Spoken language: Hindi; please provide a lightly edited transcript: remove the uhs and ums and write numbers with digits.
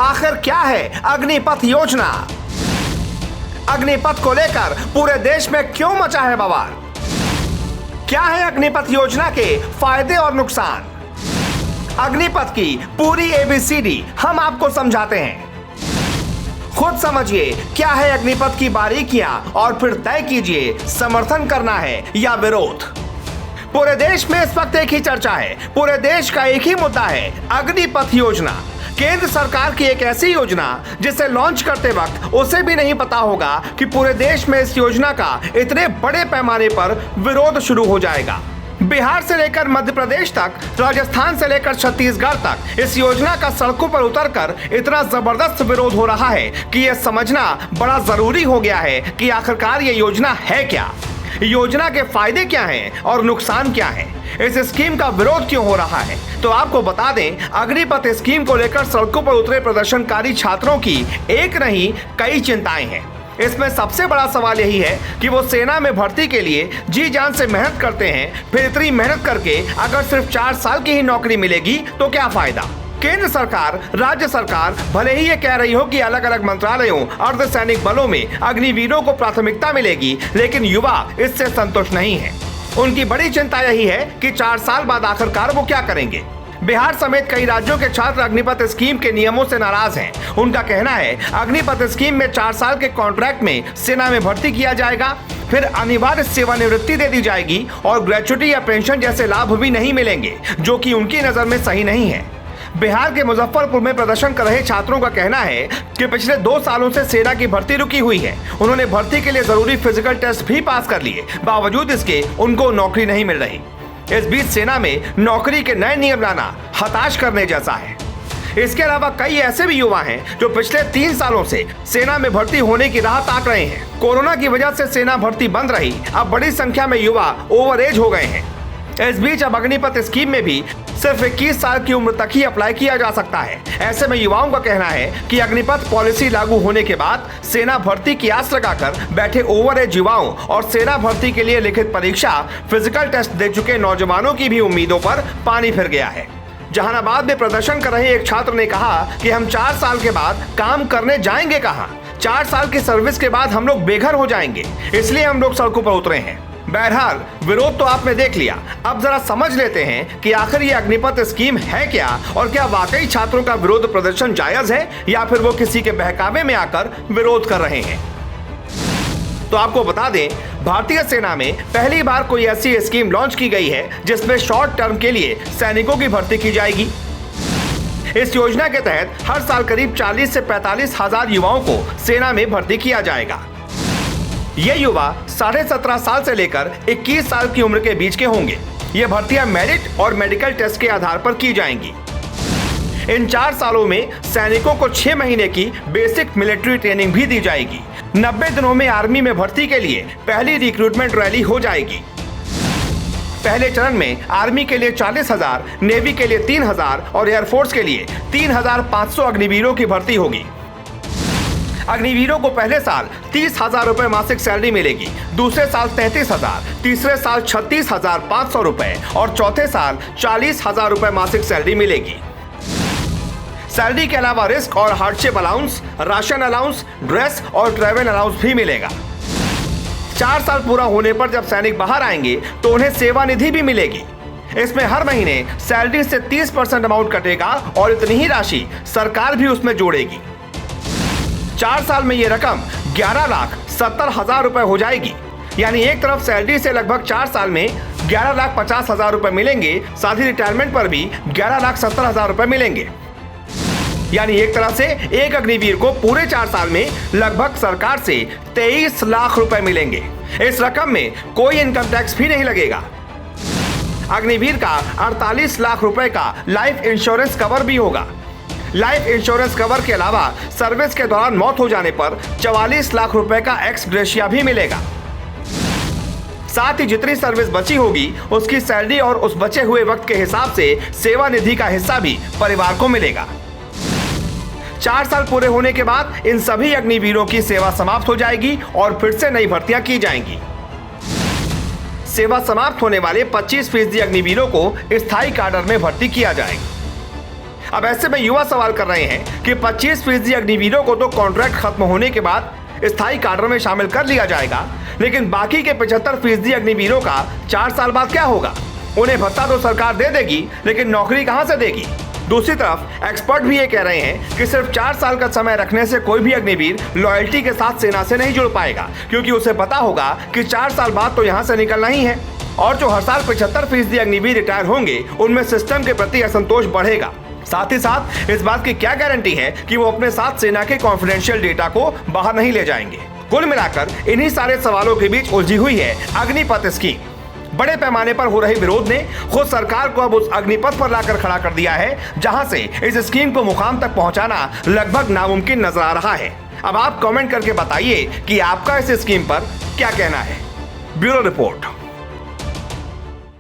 आखिर क्या है अग्निपथ योजना? अग्निपथ को लेकर पूरे देश में क्यों मचा है बवाल? क्या है अग्निपथ योजना के फायदे और नुकसान? अग्निपथ की पूरी एबीसीडी हम आपको समझाते हैं। खुद समझिए क्या है अग्निपथ की बारीकियां और फिर तय कीजिए समर्थन करना है या विरोध। पूरे देश में इस वक्त एक ही चर्चा है, पूरे देश का एक ही मुद्दा है, अग्निपथ योजना। केंद्र सरकार की एक ऐसी योजना जिसे लॉन्च करते वक्त उसे भी नहीं पता होगा कि पूरे देश में इस योजना का इतने बड़े पैमाने पर विरोध शुरू हो जाएगा। बिहार से लेकर मध्य प्रदेश तक, राजस्थान से लेकर छत्तीसगढ़ तक इस योजना का सड़कों पर उतरकर इतना जबरदस्त विरोध हो रहा है कि यह समझना बड़ा जरूरी हो गया है कि आखिरकार ये योजना है क्या, योजना के फायदे क्या हैं और नुकसान क्या है, इस स्कीम का विरोध क्यों हो रहा है। तो आपको बता दें, अग्निपथ स्कीम को लेकर सड़कों पर उतरे प्रदर्शनकारी छात्रों की एक नहीं कई चिंताएं हैं। इसमें सबसे बड़ा सवाल यही है कि वो सेना में भर्ती के लिए जी जान से मेहनत करते हैं, फिर इतनी मेहनत करके अगर सिर्फ 4 साल की ही नौकरी मिलेगी तो क्या फायदा। केंद्र सरकार, राज्य सरकार भले ही ये कह रही हो कि अलग अलग मंत्रालयों, अर्धसैनिक बलों में अग्निवीरों को प्राथमिकता मिलेगी, लेकिन युवा इससे संतुष्ट नहीं है। उनकी बड़ी चिंता यही है कि 4 साल बाद आखिरकार वो क्या करेंगे। बिहार समेत कई राज्यों के छात्र अग्निपथ स्कीम के नियमों से नाराज हैं। उनका कहना है अग्निपथ स्कीम में 4 साल के कॉन्ट्रैक्ट में सेना में भर्ती किया जाएगा, फिर अनिवार्य सेवानिवृत्ति दे दी जाएगी और ग्रेच्युटी या पेंशन जैसे लाभ भी नहीं मिलेंगे, जो कि उनकी नजर में सही नहीं है। बिहार के मुजफ्फरपुर में प्रदर्शन कर रहे छात्रों का कहना है कि पिछले 2 सालों से सेना की भर्ती रुकी हुई है। उन्होंने भर्ती के लिए जरूरी फिजिकल टेस्ट भी पास कर लिए, बावजूद इसके उनको नौकरी नहीं मिल रही। इस बीच सेना में नौकरी के नए नियम लाना हताश करने जैसा है। इसके अलावा कई ऐसे भी युवा हैं जो पिछले 3 सालों से सेना में भर्ती होने की राह ताक रहे हैं। कोरोना की वजह से सेना भर्ती बंद रही, अब बड़ी संख्या में युवा ओवर एज हो गए हैं। इस बीच अब अग्निपथ स्कीम में भी सिर्फ 21 साल की उम्र तक ही अप्लाई किया जा सकता है। ऐसे में युवाओं का कहना है कि अग्निपथ पॉलिसी लागू होने के बाद सेना भर्ती की आस लगाकर बैठे ओवर एज युवाओं और सेना भर्ती के लिए लिखित परीक्षा, फिजिकल टेस्ट दे चुके नौजवानों की भी उम्मीदों पर पानी फिर गया है। जहानाबाद में प्रदर्शन कर रहे एक छात्र ने कहा कि हम 4 साल के बाद काम करने जाएंगे कहाँ? 4 साल की सर्विस के बाद हम लोग बेघर हो जाएंगे, इसलिए हम लोग सड़कों पर उतरे हैं। बहरहाल विरोध तो आपने देख लिया, अब जरा समझ लेते हैं कि आखिर ये अग्निपथ स्कीम है क्या और क्या वाकई छात्रों का विरोध प्रदर्शन जायज है या फिर वो किसी के बहकावे में आकर विरोध कर रहे हैं। तो आपको बता दें, भारतीय सेना में पहली बार कोई ऐसी स्कीम लॉन्च की गई है जिसमें शॉर्ट टर्म के लिए सैनिकों की भर्ती की जाएगी। इस योजना के तहत हर साल करीब 40 से 45 हजार युवाओं को सेना में भर्ती किया जाएगा। ये युवा 17.5 साल से लेकर 21 साल की उम्र के बीच के होंगे। ये भर्तियां मेरिट और मेडिकल टेस्ट के आधार पर की जाएंगी। इन 4 सालों में सैनिकों को 6 महीने की बेसिक मिलिट्री ट्रेनिंग भी दी जाएगी। 90 दिनों में आर्मी में भर्ती के लिए पहली रिक्रूटमेंट रैली हो जाएगी। पहले चरण में आर्मी के लिए 40,000, नेवी के लिए 3,000 और एयरफोर्स के लिए 3,500 अग्निवीरों की भर्ती होगी। अग्निवीरों को पहले साल 30,000 रुपए मासिक सैलरी मिलेगी, दूसरे साल 33,000, तीसरे साल 36,500 रुपए और चौथे साल 40,000 रुपए मासिक सैलरी मिलेगी। सैलरी के अलावा रिस्क और hardship allowance, ration allowance, dress और ट्रैवल अलाउंस भी मिलेगा। 4 साल पूरा होने पर जब सैनिक बाहर आएंगे तो उन्हें सेवानिधि भी मिलेगी। इसमें हर महीने सैलरी से 30% अमाउंट कटेगा और इतनी ही राशि सरकार भी उसमें जोड़ेगी। 4 साल में ये रकम 11,70,000 रुपए हो जाएगी। यानी एक तरफ सैलरी से लगभग 4 साल में 11,50,000 रुपए मिलेंगे, साथ ही रिटायरमेंट पर भी 11,70,000 रुपए मिलेंगे। यानी एक तरह से एक अग्निवीर को पूरे 4 साल में लगभग सरकार से 23 लाख रुपए मिलेंगे। इस रकम में कोई इनकम टैक्स भी नहीं लगेगा। अग्निवीर का 48 लाख रुपए का लाइफ इंश्योरेंस कवर भी होगा। लाइफ इंश्योरेंस कवर के अलावा सर्विस के दौरान मौत हो जाने पर 44 लाख रुपए का एक्स ग्रेशिया भी मिलेगा। साथ ही जितनी सर्विस बची होगी उसकी सैलरी और उस बचे हुए वक्त के हिसाब से सेवानिधि का हिस्सा भी परिवार को मिलेगा। 4 साल पूरे होने के बाद इन सभी अग्निवीरों की सेवा समाप्त हो जाएगी और फिर से नई भर्तियां की जाएंगी। सेवा समाप्त होने वाले 25% अग्निवीरों को स्थायी काडर में भर्ती किया जाएगा। अब ऐसे में युवा सवाल कर रहे हैं कि 25% अग्निवीरों को तो कॉन्ट्रैक्ट खत्म होने के बाद स्थायी काडर में शामिल कर लिया जाएगा, लेकिन बाकी के 75% अग्निवीरों का 4 साल बाद क्या होगा? उन्हें भत्ता तो सरकार दे देगी, लेकिन नौकरी कहां से देगी? दूसरी तरफ एक्सपर्ट भी ये कह रहे हैं कि सिर्फ 4 साल का समय रखने से कोई भी अग्निवीर लॉयल्टी के साथ सेना से नहीं जुड़ पाएगा, क्योंकि उसे पता होगा कि 4 साल बाद तो यहां से निकलना ही है। और जो हर साल 75% अग्निवीर रिटायर होंगे, उनमें सिस्टम के प्रति असंतोष बढ़ेगा। साथ ही साथ इस बात की क्या गारंटी है कि वो अपने साथ सेना के कॉन्फिडेंशियल डेटा को बाहर नहीं ले जाएंगे? कुल मिलाकर इन्हीं सारे सवालों के बीच उलझी हुई है अग्निपथ स्कीम। बड़े पैमाने पर हो रहे विरोध ने खुद सरकार को अब उस अग्निपथ पर लाकर खड़ा कर दिया है, जहां से इस स्कीम को मुकाम तक पहुंचाना लगभग नामुमकिन नजर आ रहा है। अब आप कमेंट करके बताइए कि आपका इस स्कीम पर क्या कहना है। Bureau report.